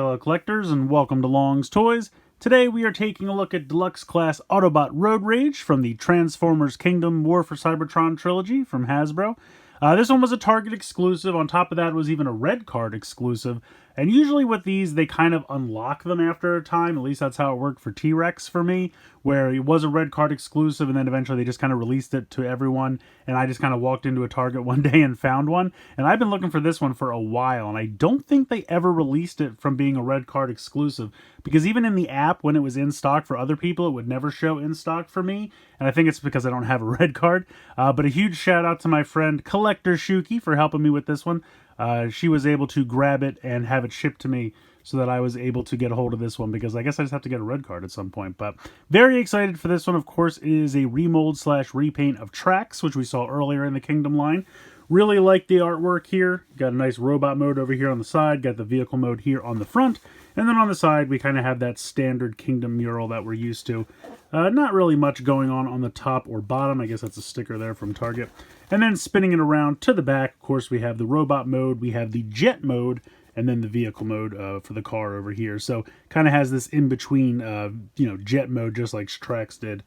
fellow collectors, and welcome to Long's Toys. Today we are taking a look at Deluxe Class Autobot Road Rage from the Transformers Kingdom War for Cybertron trilogy from Hasbro. This one was a Target exclusive. On top of that, it was even a red card exclusive. And usually with these, they kind of unlock them after a time. At least that's how it worked for T-Rex for me, where it was a red card exclusive, and then eventually they just kind of released it to everyone. And I just kind of walked into a Target one day and found one. And I've been looking for this one for a while, and I don't think they ever released it from being a red card exclusive. Because even in the app, when it was in stock for other people, it would never show in stock for me. And I think it's because I don't have a red card. But a huge shout out to my friend Collector Shuki for helping me with this one. She was able to grab it and have it shipped to me so that I was able to get a hold of this one, because I guess I just have to get a red card at some point. But very excited for this one. Of course, it is a remold / repaint of Trax, which we saw earlier in the Kingdom line. Really like the artwork here. Got a nice robot mode over here on the side. Got the vehicle mode here on the front. And then on the side, we kind of have that standard Kingdom mural that we're used to. Not really much going on the top or bottom. I guess that's a sticker there from Target. And then spinning it around to the back, of course, we have the robot mode, we have the jet mode, and then the vehicle mode for the car over here. So kind of has this in-between, jet mode, just like Trax did.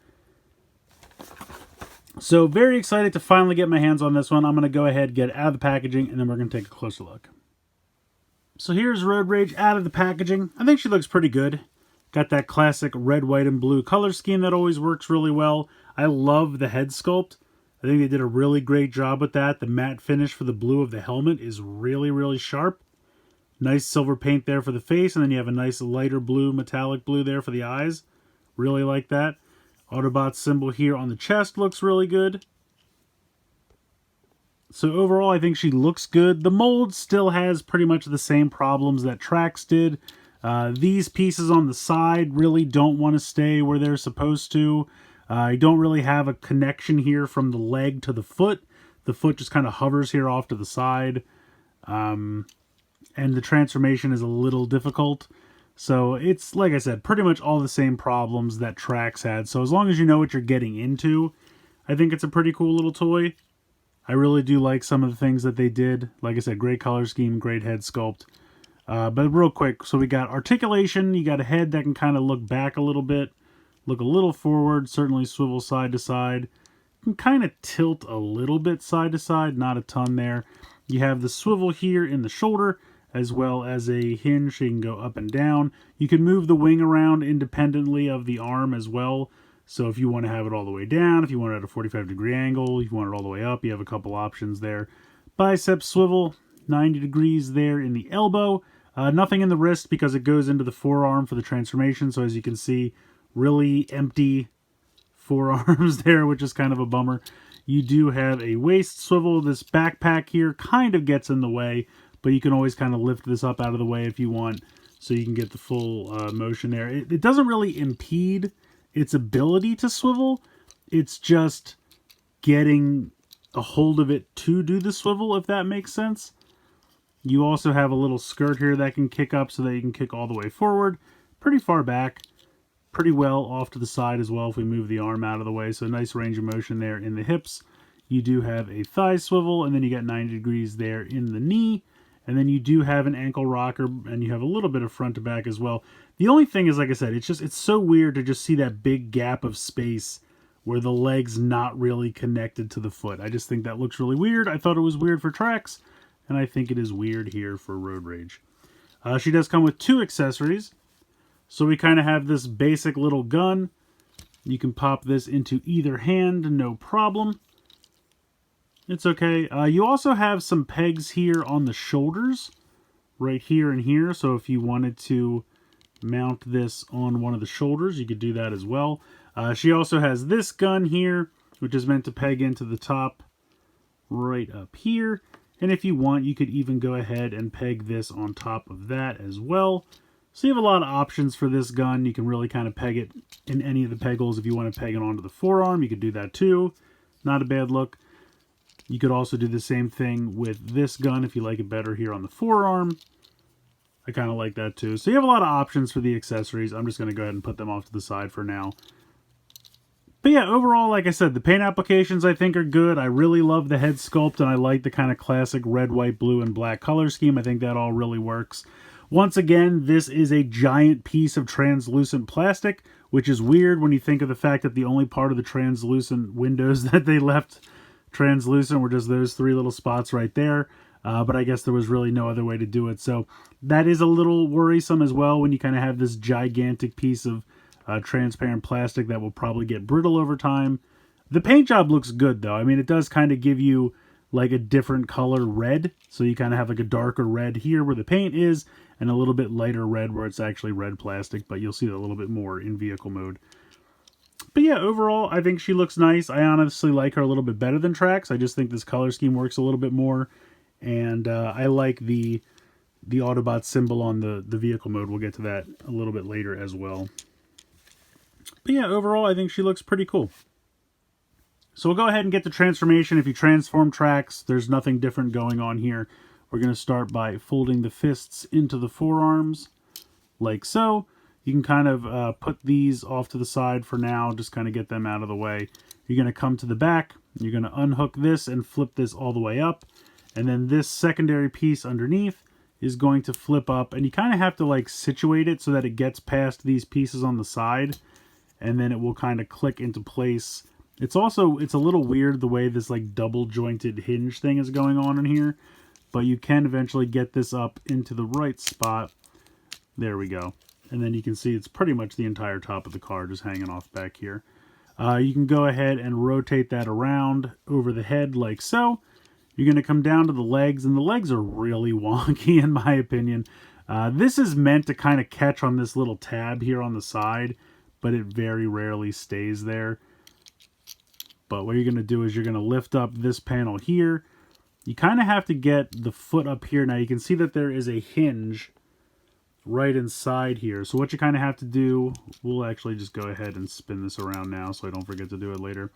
So very excited to finally get my hands on this one. I'm going to go ahead, get it out of the packaging, and then we're going to take a closer look. So here's Road Rage out of the packaging. I think she looks pretty good. Got that classic red, white, and blue color scheme that always works really well. I love the head sculpt. I think they did a really great job with that. The matte finish for the blue of the helmet is really, really sharp. Nice silver paint there for the face, and then you have a nice lighter blue, metallic blue there for the eyes. Really like that. Autobot symbol here on the chest looks really good. So overall, I think she looks good. The mold still has pretty much the same problems that Trax did. These pieces on the side really don't want to stay where they're supposed to. I don't really have a connection here from the leg to the foot. The foot just kind of hovers here off to the side. And the transformation is a little difficult. So it's, like I said, pretty much all the same problems that Trax had. So as long as you know what you're getting into, I think it's a pretty cool little toy. I really do like some of the things that they did. Like I said, great color scheme, great head sculpt. But real quick, so we got articulation. You got a head that can kind of look back a little bit. Look a little forward, certainly swivel side to side. You can kind of tilt a little bit side to side, not a ton there. You have the swivel here in the shoulder, as well as a hinge so you can go up and down. You can move the wing around independently of the arm as well. So if you want to have it all the way down, if you want it at a 45-degree angle, if you want it all the way up, you have a couple options there. Bicep swivel, 90 degrees there in the elbow. Nothing in the wrist because it goes into the forearm for the transformation. So as you can see, really empty forearms there, which is kind of a bummer. You do have a waist swivel. This backpack here kind of gets in the way, but you can always kind of lift this up out of the way if you want, so you can get the full motion there. It doesn't really impede its ability to swivel. It's just getting a hold of it to do the swivel, if that makes sense. You also have a little skirt here that can kick up so that you can kick all the way forward, pretty far back. Pretty well off to the side as well if we move the arm out of the way. So nice range of motion there in the hips. You do have a thigh swivel, and then you get 90 degrees there in the knee. And then you do have an ankle rocker, and you have a little bit of front to back as well. The only thing is, like I said, it's so weird to just see that big gap of space where the leg's not really connected to the foot. I just think that looks really weird. I thought it was weird for Trax, and I think it is weird here for Road Rage. She does come with 2 accessories. So we kind of have this basic little gun. You can pop this into either hand, no problem. It's okay. You also have some pegs here on the shoulders, right here and here. So if you wanted to mount this on one of the shoulders, you could do that as well. She also has this gun here, which is meant to peg into the top right up here. And if you want, you could even go ahead and peg this on top of that as well. So you have a lot of options for this gun. You can really kind of peg it in any of the peg holes. If you want to peg it onto the forearm, you could do that too. Not a bad look. You could also do the same thing with this gun if you like it better here on the forearm. I kind of like that too. So you have a lot of options for the accessories. I'm just going to go ahead and put them off to the side for now. But yeah, overall, like I said, the paint applications I think are good. I really love the head sculpt, and I like the kind of classic red, white, blue, and black color scheme. I think that all really works. Once again, this is a giant piece of translucent plastic, which is weird when you think of the fact that the only part of the translucent windows that they left translucent were just those 3 little spots right there. But I guess there was really no other way to do it. So that is a little worrisome as well when you kind of have this gigantic piece of transparent plastic that will probably get brittle over time. The paint job looks good though. I mean, it does kind of give you like a different color red. So you kind of have like a darker red here where the paint is and a little bit lighter red where it's actually red plastic, but you'll see that a little bit more in vehicle mode. But yeah, overall, I think she looks nice. I honestly like her a little bit better than Trax. I just think this color scheme works a little bit more. And I like the Autobot symbol on the vehicle mode. We'll get to that a little bit later as well. But yeah, overall, I think she looks pretty cool. So we'll go ahead and get the transformation. If you transform Trax, there's nothing different going on here. We're going to start by folding the fists into the forearms, like so. You can kind of put these off to the side for now, just kind of get them out of the way. You're going to come to the back, you're going to unhook this and flip this all the way up. And then this secondary piece underneath is going to flip up, and you kind of have to like situate it so that it gets past these pieces on the side, and then it will kind of click into place. It's a little weird the way this like double jointed hinge thing is going on in here, but you can eventually get this up into the right spot. There we go. And then you can see it's pretty much the entire top of the car just hanging off back here. You can go ahead and rotate that around over the head like so. You're going to come down to the legs, and the legs are really wonky in my opinion. This is meant to kind of catch on this little tab here on the side, but it very rarely stays there. But what you're going to do is you're going to lift up this panel here. You kind of have to get the foot up here. Now you can see that there is a hinge right inside here. So what you kind of have to do, we'll actually just go ahead and spin this around now so I don't forget to do it later.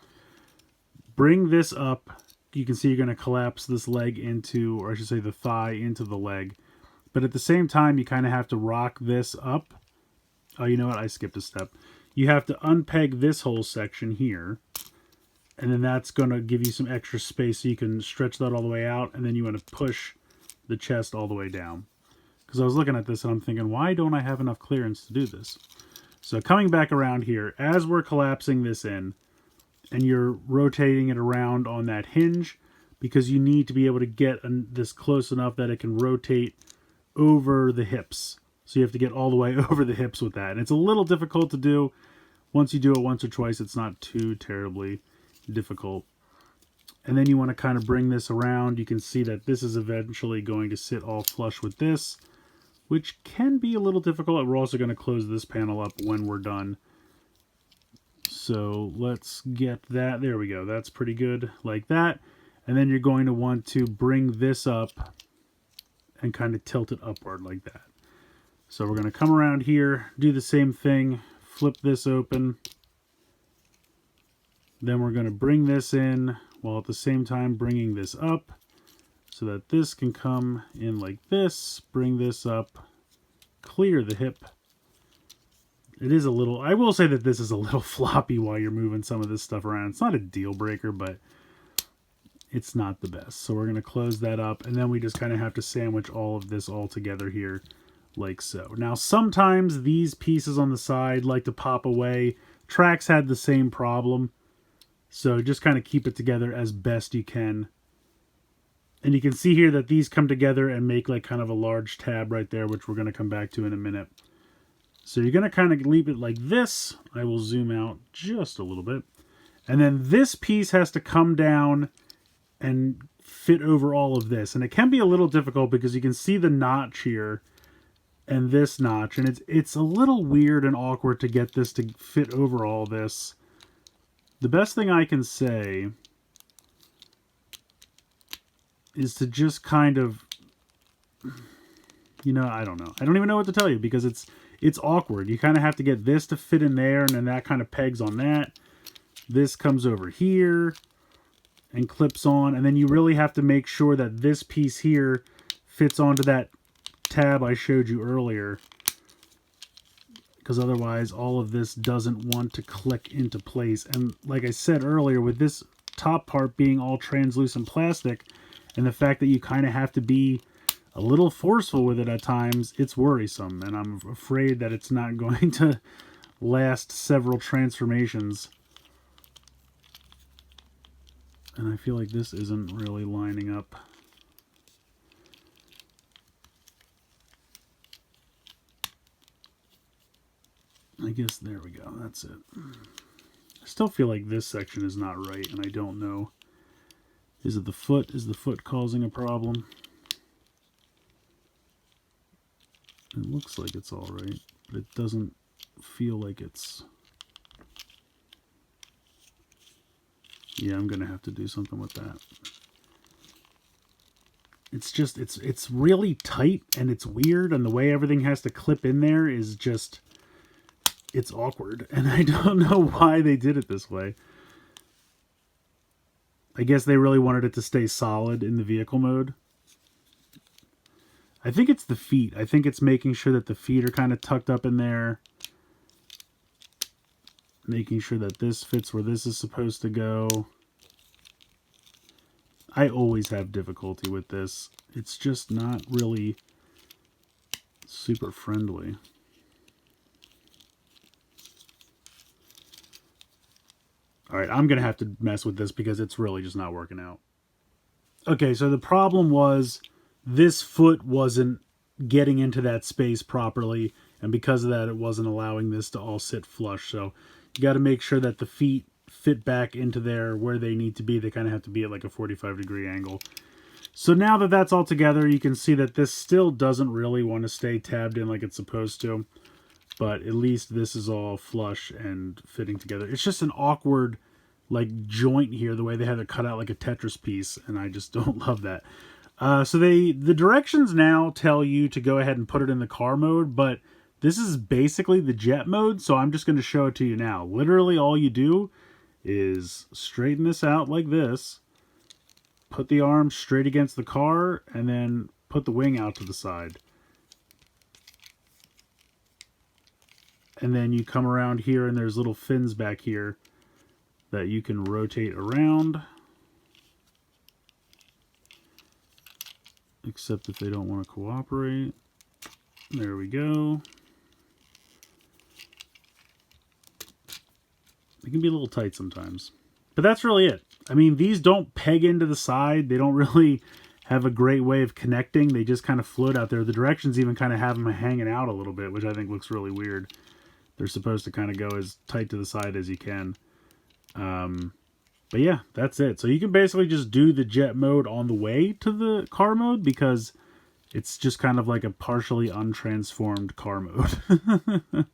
Bring this up. You can see you're going to collapse this leg into, or I should say the thigh into the leg. But at the same time, you kind of have to rock this up. Oh, you know what? I skipped a step. You have to unpeg this whole section here. And then that's going to give you some extra space so you can stretch that all the way out. And then you want to push the chest all the way down. Because I was looking at this and I'm thinking, why don't I have enough clearance to do this? So coming back around here, as we're collapsing this in, and you're rotating it around on that hinge, because you need to be able to get this close enough that it can rotate over the hips. So you have to get all the way over the hips with that. And it's a little difficult to do. Once you do it once or twice, it's not too terribly difficult. And then you want to kind of bring this around. You can see that this is eventually going to sit all flush with this, which can be a little difficult. We're also going to close this panel up when we're done. So let's get that. There we go. That's pretty good like that. And then you're going to want to bring this up and kind of tilt it upward like that. So we're going to come around here, do the same thing, flip this open. Then we're going to bring this in while at the same time bringing this up so that this can come in like this. Bring this up, clear the hip. It is a little, I will say that this is a little floppy while you're moving some of this stuff around. It's not a deal breaker, but it's not the best. So we're going to close that up, and then we just kind of have to sandwich all of this all together here like so. Now, sometimes these pieces on the side like to pop away. Trax had the same problem. So just kind of keep it together as best you can. And you can see here that these come together and make like kind of a large tab right there, which we're going to come back to in a minute. So you're going to kind of leave it like this. I will zoom out just a little bit. And then this piece has to come down and fit over all of this. And it can be a little difficult because you can see the notch here and this notch. And it's a little weird and awkward to get this to fit over all this. The best thing I can say is to just kind of, you know, I don't know. I don't even know what to tell you because it's awkward. You kind of have to get this to fit in there, and then that kind of pegs on that. This comes over here and clips on, and then you really have to make sure that this piece here fits onto that tab I showed you earlier, because otherwise all of this doesn't want to click into place. And like I said earlier, with this top part being all translucent plastic, and the fact that you kind of have to be a little forceful with it at times, it's worrisome, and I'm afraid that it's not going to last several transformations. And I feel like this isn't really lining up. I guess there we go, that's it. I still feel like this section is not right, and I don't know. Is it the foot? Is the foot causing a problem? It looks like it's all right, but it doesn't feel like it's... Yeah, I'm gonna have to do something with that. It's just, it's really tight, and it's weird, and the way everything has to clip in there is just, it's awkward, and I don't know why they did it this way. I guess they really wanted it to stay solid in the vehicle mode. I think it's the feet. I think it's making sure that the feet are kind of tucked up in there. Making sure that this fits where this is supposed to go. I always have difficulty with this. It's just not really super friendly. Alright, I'm going to have to mess with this because it's really just not working out. Okay, so the problem was this foot wasn't getting into that space properly, and because of that it wasn't allowing this to all sit flush. So you got to make sure that the feet fit back into there where they need to be. They kind of have to be at like a 45-degree angle. So now that that's all together, you can see that this still doesn't really want to stay tabbed in like it's supposed to, but at least this is all flush and fitting together. It's just an awkward like joint here, the way they have it cut out like a Tetris piece, and I just don't love that. So the directions now tell you to go ahead and put it in the car mode, but this is basically the jet mode, so I'm just going to show it to you now. Literally all you do is straighten this out like this, put the arm straight against the car, and then put the wing out to the side. And then you come around here, and there's little fins back here that you can rotate around. Except if they don't want to cooperate. There we go. They can be a little tight sometimes. But that's really it. I mean, these don't peg into the side. They don't really have a great way of connecting. They just kind of float out there. The directions even kind of have them hanging out a little bit, which I think looks really weird. They're supposed to kind of go as tight to the side as you can. But yeah, that's it. So you can basically just do the jet mode on the way to the car mode, because it's just kind of like a partially untransformed car mode.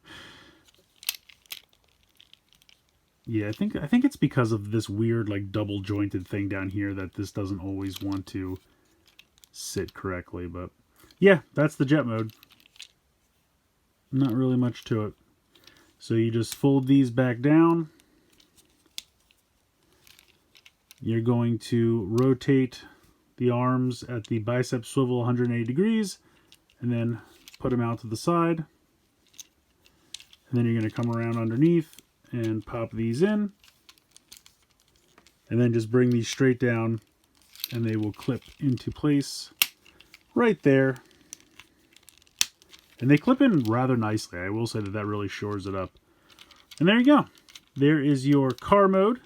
Yeah, I think it's because of this weird like double jointed thing down here that this doesn't always want to sit correctly. But yeah, that's the jet mode. Not really much to it. So you just fold these back down. You're going to rotate the arms at the bicep swivel 180 degrees, and then put them out to the side. And then you're going to come around underneath and pop these in. And then just bring these straight down, and they will clip into place right there. And they clip in rather nicely. I will say that that really shores it up. And there you go. There is your car mode.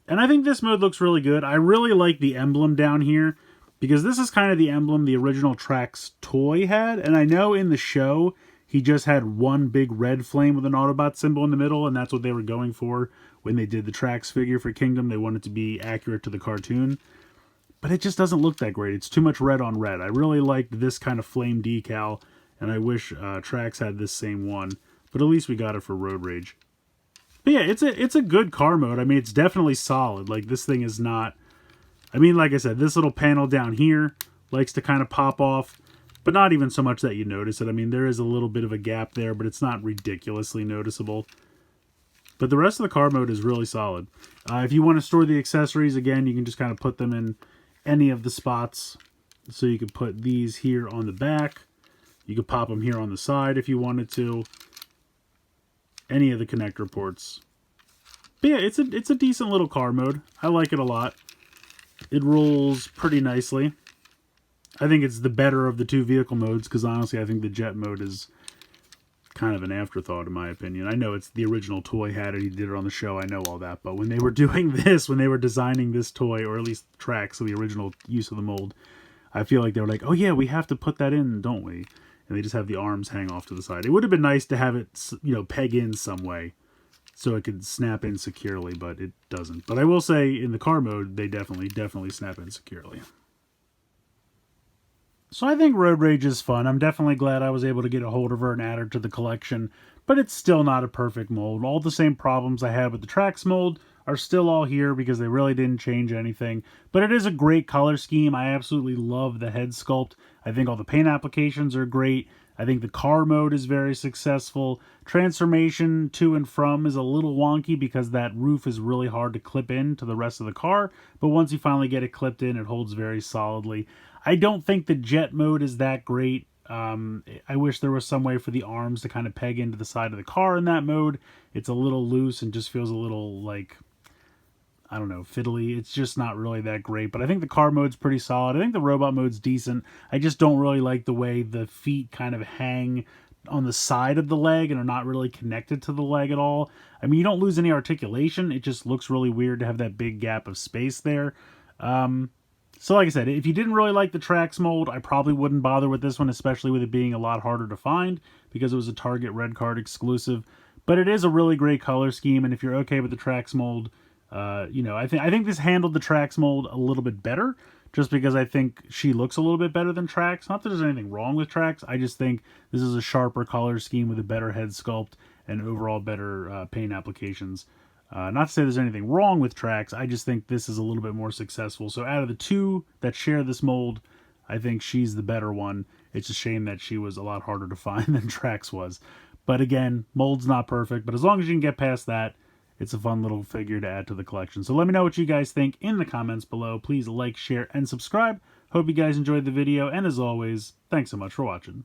And I think this mode looks really good. I really like the emblem down here, because this is kind of the emblem the original Trax toy had. And I know in the show, he just had one big red flame with an Autobot symbol in the middle, and that's what they were going for when they did the Trax figure for Kingdom. They wanted to be accurate to the cartoon. But it just doesn't look that great. It's too much red on red. I really liked this kind of flame decal, and I wish Trax had this same one. But at least we got it for Road Rage. But yeah, it's a good car mode. I mean, it's definitely solid. Like, this thing is not... I mean, like I said, this little panel down here likes to kind of pop off, but not even so much that you notice it. I mean, there is a little bit of a gap there, but it's not ridiculously noticeable. But the rest of the car mode is really solid. If you want to store the accessories, again, you can just kind of put them in any of the spots. So you could put these here on the back. You could pop them here on the side if you wanted to. Any of the connector ports. But yeah, it's a decent little car mode. I like it a lot. It rolls pretty nicely. I think it's the better of the two vehicle modes, because honestly, I think the jet mode is kind of an afterthought in my opinion. I know it's the original toy had it, he did it on the show, I know all that, but when they were doing this, when they were designing this toy, or at least tracks of the original use of the mold, I feel like they were like, oh yeah, we have to put that in, don't we? And they just have the arms hang off to the side. It would have been nice to have it, peg in some way so it could snap in securely, but it doesn't. But I will say, in the car mode, they definitely snap in securely. So I think Road Rage is fun. I'm definitely glad I was able to get a hold of her and add her to the collection, but it's still not a perfect mold. All the same problems I had with the Trax mold are still all here because they really didn't change anything. But it is a great color scheme. I absolutely love the head sculpt. I think all the paint applications are great. I think the car mode is very successful. Transformation to and from is a little wonky because that roof is really hard to clip in to the rest of the car. But once you finally get it clipped in, it holds very solidly. I don't think the jet mode is that great. I wish there was some way for the arms to kind of peg into the side of the car in that mode. It's a little loose and just feels a little like, I don't know, fiddly. It's just not really that great. But I think the car mode's pretty solid. I think the robot mode's decent. I just don't really like the way the feet kind of hang on the side of the leg and are not really connected to the leg at all. I mean, you don't lose any articulation. It just looks really weird to have that big gap of space there. So like I said, if you didn't really like the Trax mold, I probably wouldn't bother with this one, especially with it being a lot harder to find because it was a Target Red Card exclusive. But it is a really great color scheme, and if you're okay with the Trax mold, I think this handled the Trax mold a little bit better, just because I think she looks a little bit better than Trax. Not that there's anything wrong with Trax, I just think this is a sharper color scheme with a better head sculpt and overall better paint applications. Not to say there's anything wrong with Trax, I just think this is a little bit more successful. So out of the two that share this mold, I think she's the better one. It's a shame that she was a lot harder to find than Trax was. But again, mold's not perfect, but as long as you can get past that, it's a fun little figure to add to the collection. So let me know what you guys think in the comments below. Please like, share, and subscribe. Hope you guys enjoyed the video, and as always, thanks so much for watching.